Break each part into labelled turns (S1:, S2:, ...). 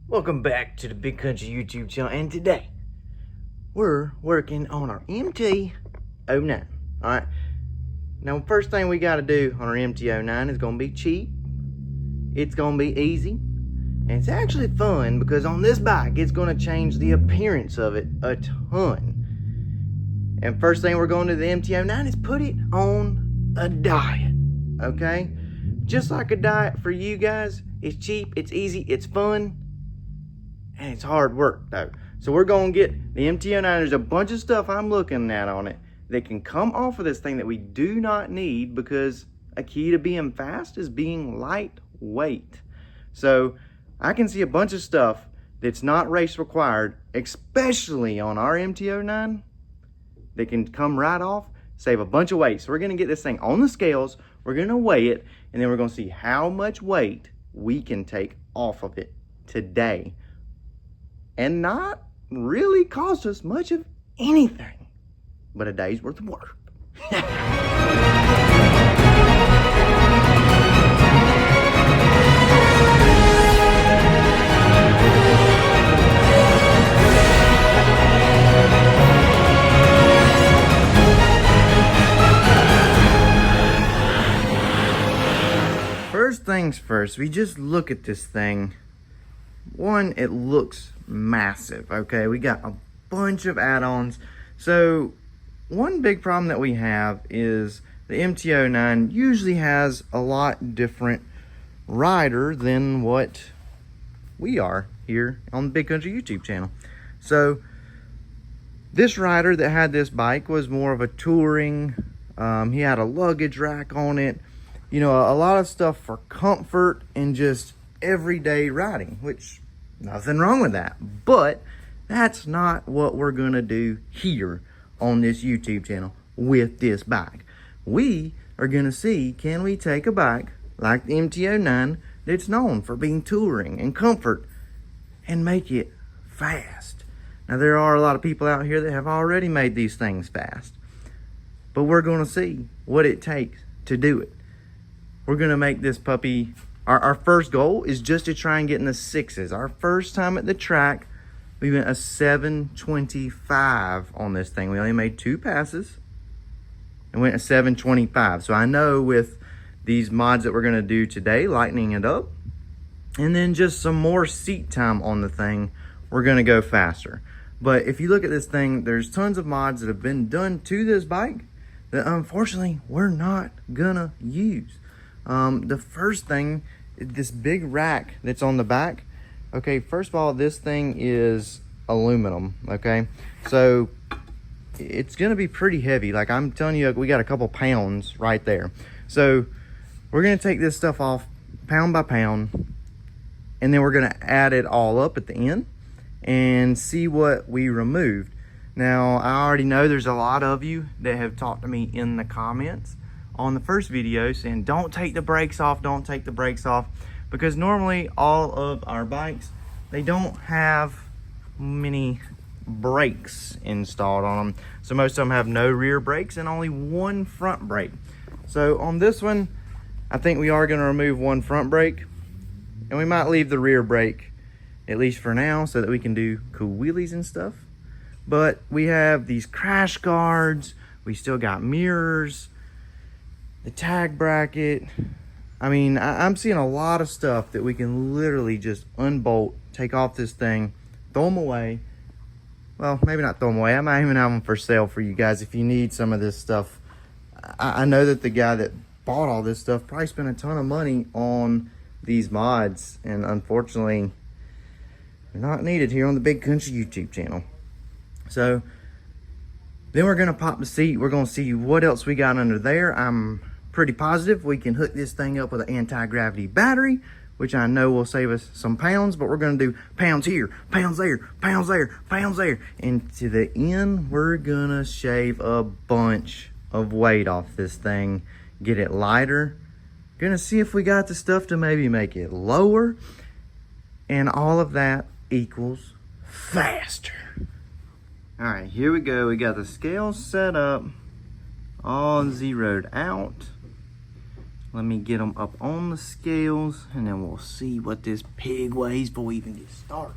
S1: Welcome back to the Big Kountry YouTube channel, and today we're working on our MT09. Alright, now first thing we got to do on our MT09 is going to be cheap, it's going to be easy, and it's actually fun because on this bike it's going to change the appearance of it a ton. And first thing we're going to do the MT09 is put it on a diet, okay? Just like a diet for you guys, it's cheap, it's easy, it's fun, and it's hard work though. So we're gonna get the MT09. There's a bunch of stuff I'm looking at on it that can come off of this thing that we do not need, because a key to being fast is being lightweight. So I can see a bunch of stuff that's not race required, especially on our MT09, that can come right off, save a bunch of weight. So we're gonna get this thing on the scales, we're gonna weigh it, and then we're gonna see how much weight we can take off of it today and not really cost us much of anything but a day's worth of work. First things first, we just look at this thing. One, it looks massive, okay? We got a bunch of add-ons. So one big problem that we have is the MT09 usually has a lot different rider than what we are here on the Big Kountry YouTube channel. So this rider that had this bike was more of a touring, he had a luggage rack on it, you know, a lot of stuff for comfort and just everyday riding, which nothing wrong with that, but that's not what we're gonna do here on this YouTube channel with this bike. We are gonna see, can we take a bike like the MT09 that's known for being touring and comfort and make it fast. Now there are a lot of people out here that have already made these things fast, but we're gonna see what it takes to do it. We're gonna make this puppy, our first goal is just to try and get in the sixes. Our first time at the track, we went a 725 on this thing. We only made 2 passes and went a 725. So I know with these mods that we're gonna do today, lightening it up, and then just some more seat time on the thing, we're gonna go faster. But if you look at this thing, there's tons of mods that have been done to this bike that unfortunately we're not gonna use. The first thing, this big rack that's on the back. Okay, first of all, this thing is aluminum, okay? So it's gonna be pretty heavy. Like I'm telling you, we got a couple pounds right there. So we're gonna take this stuff off pound by pound, and then we're gonna add it all up at the end and see what we removed. Now, I already know there's a lot of you that have talked to me in the comments on the first video saying, don't take the brakes off, don't take the brakes off, because normally all of our bikes, they don't have many brakes installed on them. So most of them have no rear brakes and only one front brake. So on this one, I think we are gonna remove one front brake, and we might leave the rear brake, at least for now, so that we can do cool wheelies and stuff. But we have these crash guards, we still got mirrors, the tag bracket. I mean, I'm seeing a lot of stuff that we can literally just unbolt, take off this thing, throw them away. Well, maybe not throw them away. I might even have them for sale for you guys if you need some of this stuff. I know that the guy that bought all this stuff probably spent a ton of money on these mods, and unfortunately, they're not needed here on the Big Kountry YouTube channel. So then we're gonna pop the seat. We're gonna see what else we got under there. I'm pretty positive we can hook this thing up with an anti-gravity battery, which I know will save us some pounds, but we're gonna do pounds here, pounds there, pounds there, pounds there. And to the end, we're gonna shave a bunch of weight off this thing, get it lighter. Gonna see if we got the stuff to maybe make it lower, and all of that equals faster. All right, here we go. We got the scales set up, all zeroed out. Let me get them up on the scales, and then we'll see what this pig weighs before we even get started.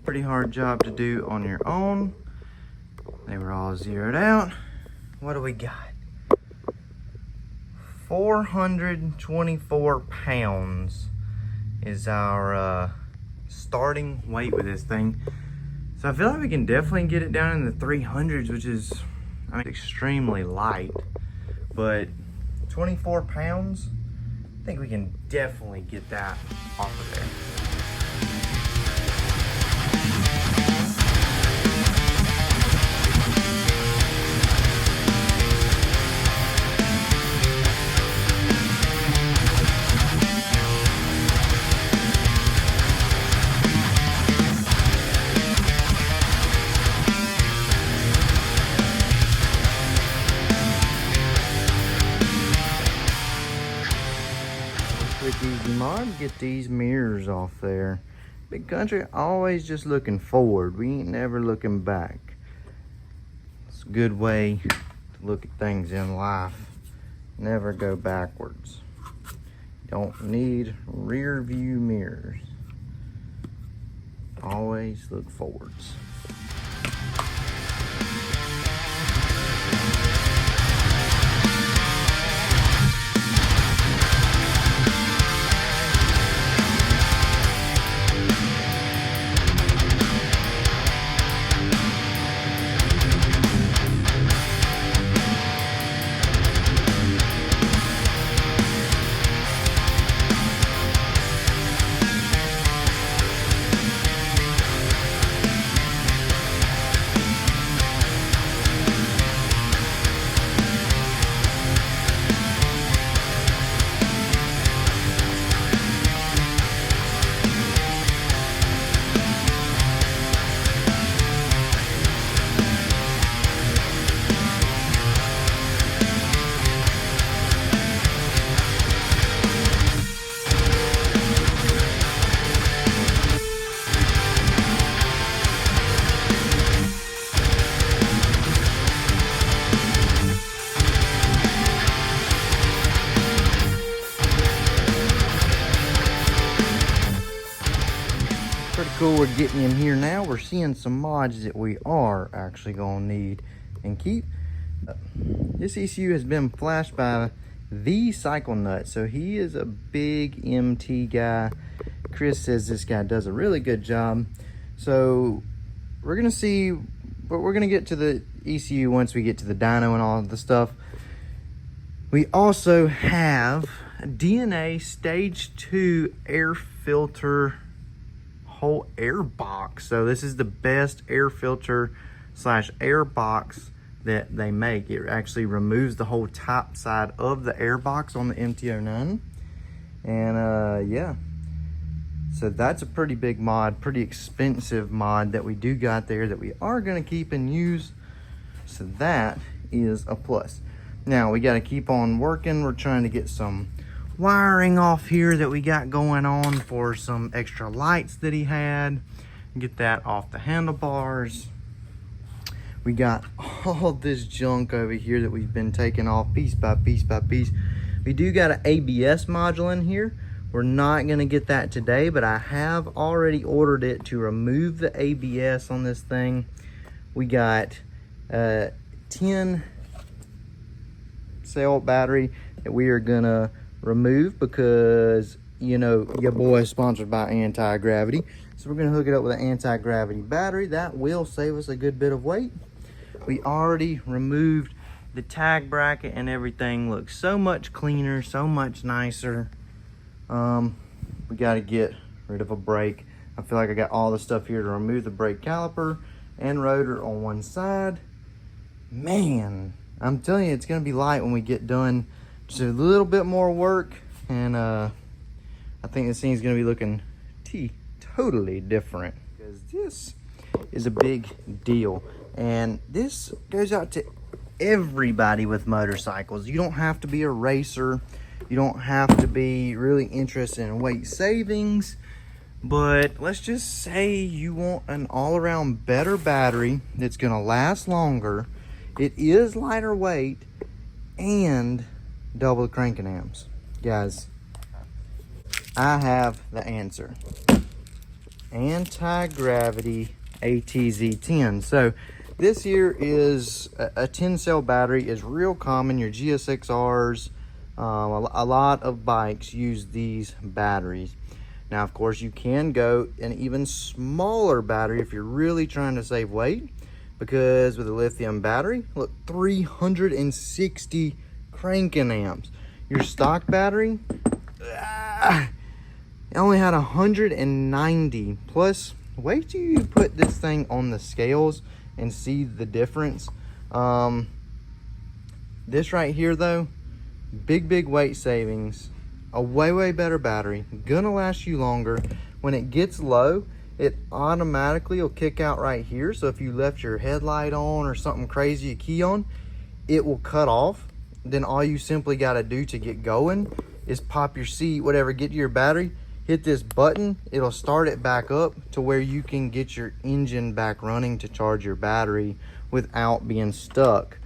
S1: Pretty hard job to do on your own. They were all zeroed out. What do we got? 424 pounds is our starting weight with this thing. So I feel like we can definitely get it down in the 300s, which is, I mean, extremely light. But 24 pounds, I think we can definitely get that off of there. Easy mod, get these mirrors off there. Big Kountry always just looking forward. We ain't never looking back. It's a good way to look at things in life. Never go backwards. Don't need rear view mirrors. Always look forwards. Pretty cool we're getting in here now. We're seeing some mods that we are actually gonna need and keep. This ECU has been flashed by the Cycle Nut, so he is a big MT guy. Chris says this guy does a really good job. So we're gonna see, but we're gonna get to the ECU once we get to the dyno and all of the stuff. We also have a DNA Stage 2 air filter whole air box. So this is the best air filter slash air box that they make. It actually removes the whole top side of the air box on the MT09. And yeah, so that's a pretty big mod, pretty expensive mod that we do got there that we are going to keep and use. So that is a plus. Now we got to keep on working. We're trying to get some wiring off here that we got going on for some extra lights that he had. Get that off the handlebars. We got all this junk over here that we've been taking off piece by piece by piece. We do got an ABS module in here. We're not going to get that today, but I have already ordered it to remove the ABS on this thing. We got 10 cell battery that we are going to remove because, you know, your boy is sponsored by Antigravity. So we're going to hook it up with an anti-gravity battery. That will save us a good bit of weight. We already removed the tag bracket and everything. Looks so much cleaner, so much nicer. We got to get rid of a brake. I feel like I got all the stuff here to remove the brake caliper and rotor on one side. Man, I'm telling you, it's going to be light when we get done. Just a little bit more work, and I think this thing's going to be looking totally different, because this is a big deal. And this goes out to everybody with motorcycles. You don't have to be a racer. You don't have to be really interested in weight savings. But let's just say you want an all-around better battery that's going to last longer. It is lighter weight and double the cranking amps. Guys, I have the answer. Antigravity ATZ10. So this here is a 10-cell battery. Is real common. Your GSX-Rs, a lot of bikes use these batteries. Now, of course, you can go an even smaller battery if you're really trying to save weight, because with a lithium battery, look, 360 cranking amps. Your stock battery, it only had 190. Plus, wait till you put this thing on the scales and see the difference. This right here, though, big weight savings. A way better battery, gonna last you longer. When it gets low, it automatically will kick out right here. So if you left your headlight on or something crazy you key on, it will cut off. Then all you simply got to do to get going is pop your seat, whatever, get to your battery, hit this button, it'll start it back up to where you can get your engine back running to charge your battery without being stuck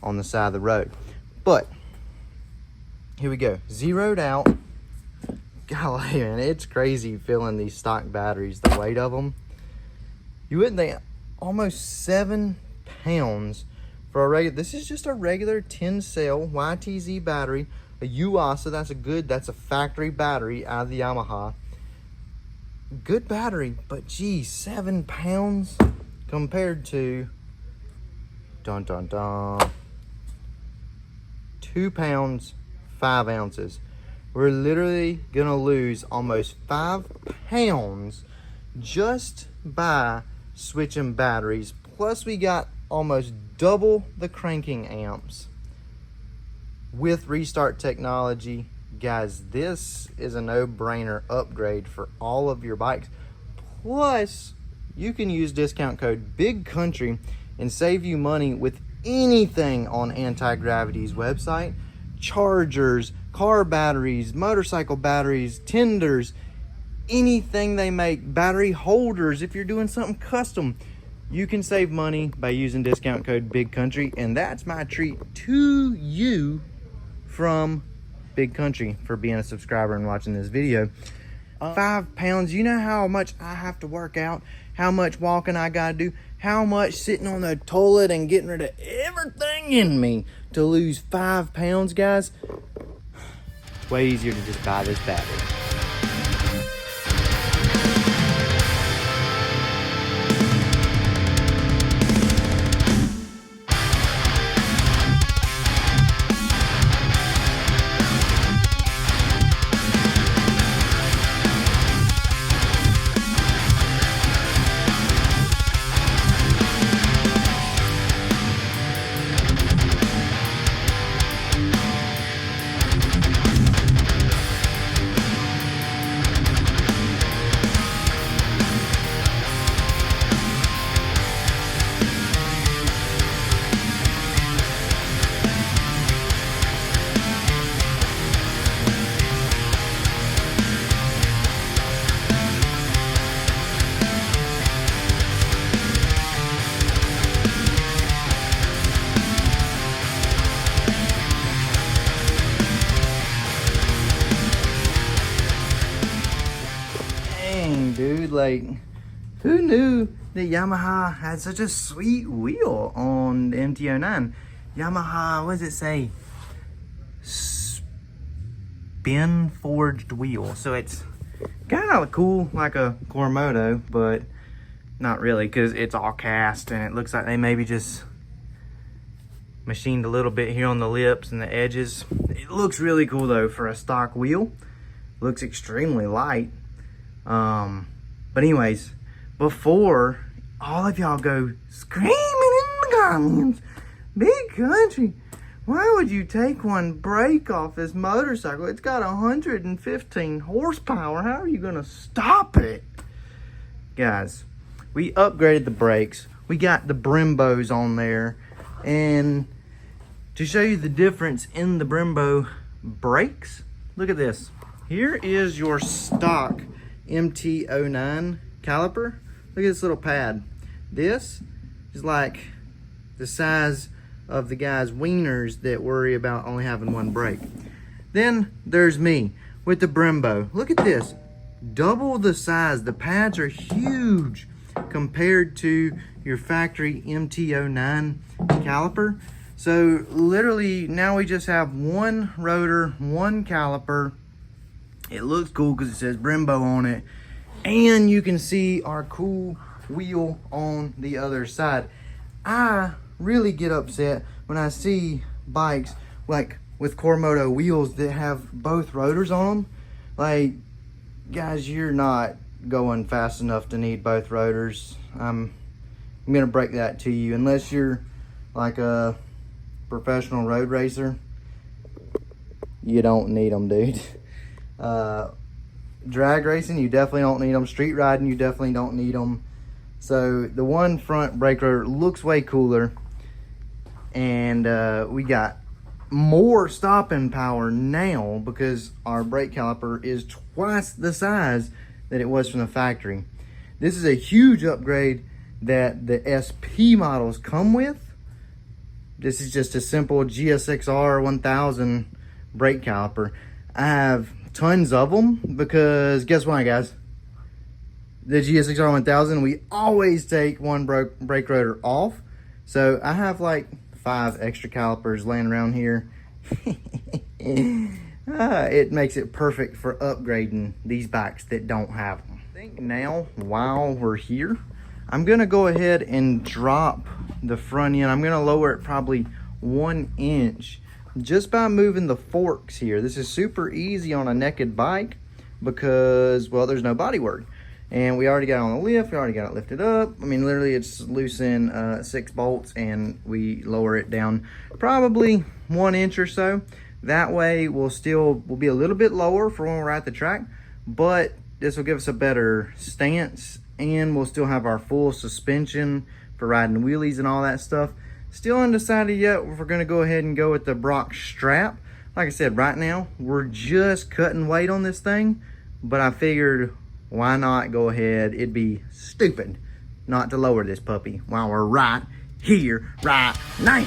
S1: on the side of the road. But here we go, zeroed out. Golly, man, it's crazy filling these stock batteries, the weight of them. You wouldn't think, almost 7 pounds for a regular. This is just a regular 10-cell YTZ battery, a UASA. That's a factory battery out of the Yamaha. Good battery, but geez, 7 pounds compared to 2 pounds 5 ounces. We're literally gonna lose almost 5 pounds just by switching batteries. Plus we got almost double the cranking amps with restart technology. Guys, this is a no-brainer upgrade for all of your bikes. Plus, you can use discount code Big Kountry and save you money with anything on Antigravity's website. Chargers, car batteries, motorcycle batteries, tenders, anything they make, battery holders. If you're doing something custom, you can save money by using discount code Big Kountry, and that's my treat to you from Big Kountry for being a subscriber and watching this video. 5 pounds, you know how much I have to work out, how much walking I gotta do, how much sitting on the toilet and getting rid of everything in me to lose 5 pounds, guys. Way easier to just buy this battery. Dude, like, who knew that Yamaha had such a sweet wheel on the MT09? Yamaha, what does it say? Spin forged wheel. So it's kind of cool, like a Cormoto, but not really, because it's all cast and it looks like they maybe just machined a little bit here on the lips and the edges. It looks really cool though for a stock wheel. Looks extremely light. But anyways, before all of y'all go screaming in the comments, Big Kountry, why would you take one brake off this motorcycle? It's got 115 horsepower. How are you gonna stop it? Guys, we upgraded the brakes. We got the Brimbos on there, and to show you the difference in the Brembo brakes. Look at this. Here is your stock MT09 caliper. Look at this little pad. This is like the size of the guy's wieners that worry about only having one brake. Then there's me with the Brembo. Look at this, double the size. The pads are huge compared to your factory MT09 caliper. So literally now we just have one rotor, one caliper. It looks cool because it says Brembo on it, and you can see our cool wheel on the other side. I really get upset when I see bikes like with Cormoto wheels that have both rotors on them. Like, guys, you're not going fast enough to need both rotors. I'm gonna break that to you. Unless you're like a professional road racer, you don't need them, dude. Drag racing, you definitely don't need them. Street riding, you definitely don't need them. So the one front brake rotor looks way cooler, and we got more stopping power now because our brake caliper is twice the size that it was from the factory. This is a huge upgrade that the SP models come with. This is just a simple GSXR 1000 brake caliper. I have tons of them because guess what, guys? The GSXR 1000, we always take one brake rotor off. So I have like 5 extra calipers laying around here. It makes it perfect for upgrading these bikes that don't have them. I think now, while we're here, I'm gonna go ahead and drop the front end. I'm gonna lower it probably 1 inch just by moving the forks here. This is super easy on a naked bike because, well, there's no body work. And we already got it on the lift, we already got it lifted up. I mean, literally it's loosen 6 bolts and we lower it down probably 1 inch or so. That way we'll be a little bit lower for when we're at the track, but this will give us a better stance, and we'll still have our full suspension for riding wheelies and all that stuff. Still undecided yet if we're gonna go ahead and go with the Brock strap. Like I said, right now we're just cutting weight on this thing, but I figured, why not go ahead? It'd be stupid not to lower this puppy while we're right here, right now.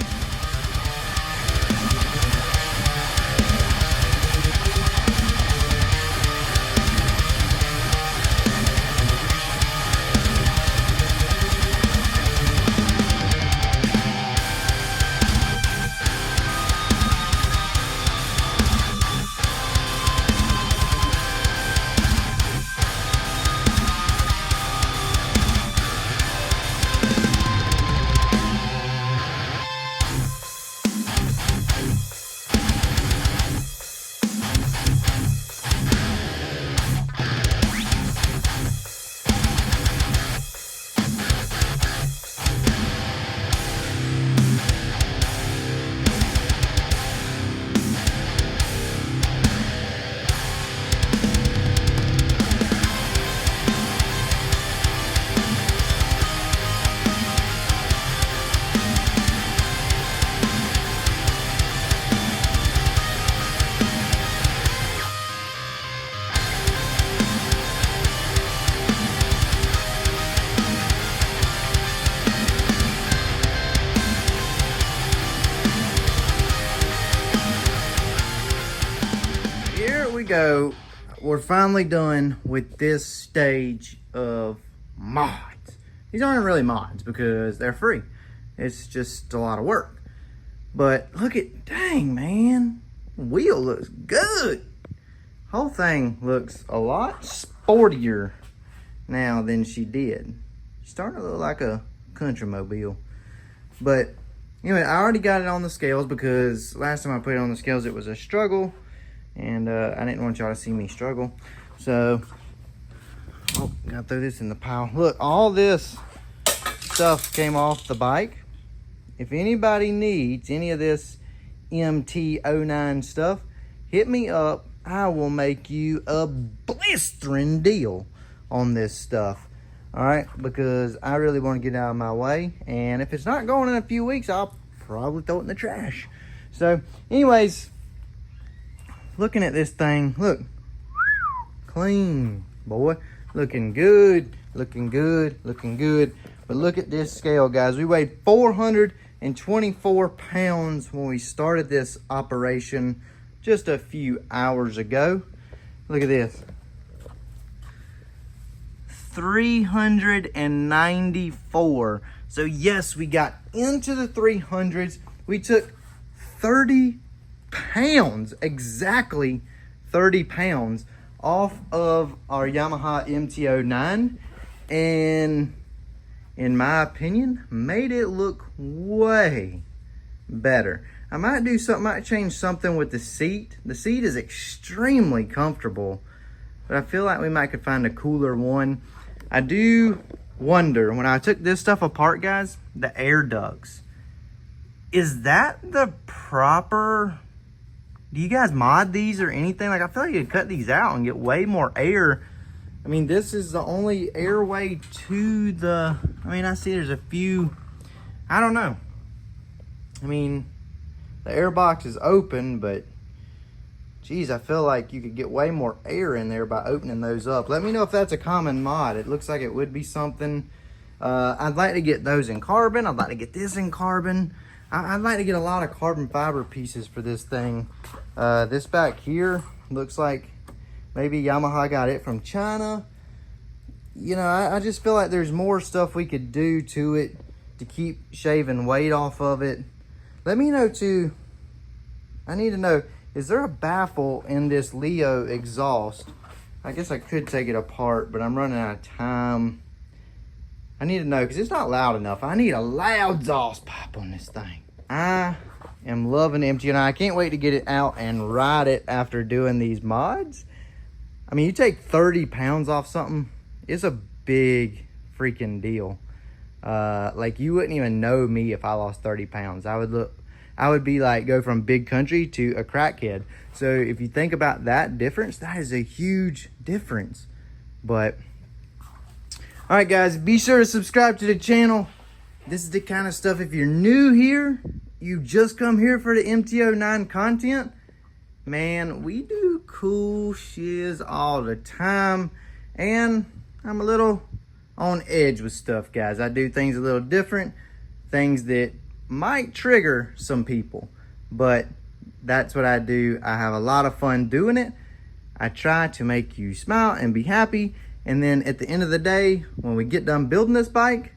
S1: Go, we're finally done with this stage of mods. These aren't really mods because they're free. It's just a lot of work. But look at, dang man, wheel looks good. Whole thing looks a lot sportier now than she did. She's starting to look like a country mobile. But anyway, I already got it on the scales because last time I put it on the scales it was a struggle. And I didn't want y'all to see me struggle. So, oh, gotta throw this in the pile. Look, all this stuff came off the bike. If anybody needs any of this MT09 stuff, hit me up. I will make you a blistering deal on this stuff. All right, because I really want to get out of my way. And if it's not going in a few weeks, I'll probably throw it in the trash. So anyways, looking at this thing, look, clean, boy, looking good, looking good, looking good. But look at this scale, guys. We weighed 424 pounds when we started this operation just a few hours ago. Look at this, 394. So yes, we got into the 300s. We took 30 pounds, exactly 30 pounds off of our Yamaha MT09, and in my opinion, made it look way better. I might do something, might change something with the seat. The seat is extremely comfortable, but I feel like we might could find a cooler one. I do wonder, when I took this stuff apart, guys, the air ducts, is that the proper, do you guys mod these or anything? Like, I feel like you could cut these out and get way more air. I mean, this is the only airway to the, I mean, I see there's a few, I don't know. I mean, the air box is open, but geez, I feel like you could get way more air in there by opening those up. Let me know if that's a common mod. It looks like it would be something. I'd like to get those in carbon. I'd like to get this in carbon. I'd like to get a lot of carbon fiber pieces for this thing. This back here looks like maybe Yamaha got it from China. You know, I just feel like there's more stuff we could do to it to keep shaving weight off of it. Let me know too, I need to know, is there a baffle in this Leo exhaust? I guess I could take it apart, but I'm running out of time. I need to know, because it's not loud enough. I need a loud exhaust pipe on this thing. I am loving the MT09. I can't wait to get it out and ride it after doing these mods. I mean, you take 30 pounds off something, it's a big freaking deal. Like, you wouldn't even know me if I lost 30 pounds. I would be like, go from Big Kountry to a crackhead. So if you think about that difference, that is a huge difference. But all right, guys, be sure to subscribe to the channel. This is the kind of stuff, if you're new here, you just come here for the MT09 content, man, we do cool shiz all the time. And I'm a little on edge with stuff, guys. I do things a little different, things that might trigger some people, but that's what I do. I have a lot of fun doing it. I try to make you smile and be happy, and then at the end of the day, when we get done building this bike,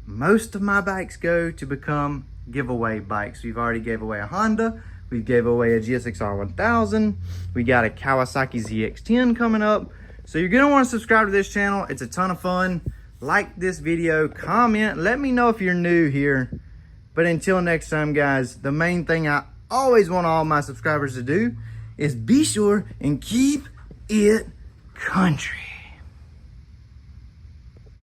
S1: most of my bikes go to become giveaway bikes. We've already gave away a Honda, we gave away a GSX-R 1000, we got a Kawasaki ZX-10 coming up. So you're gonna want to subscribe to this channel. It's a ton of fun. Like this video, comment, let me know if you're new here. But until next time, guys, the main thing I always want all my subscribers to do is be sure and keep it country.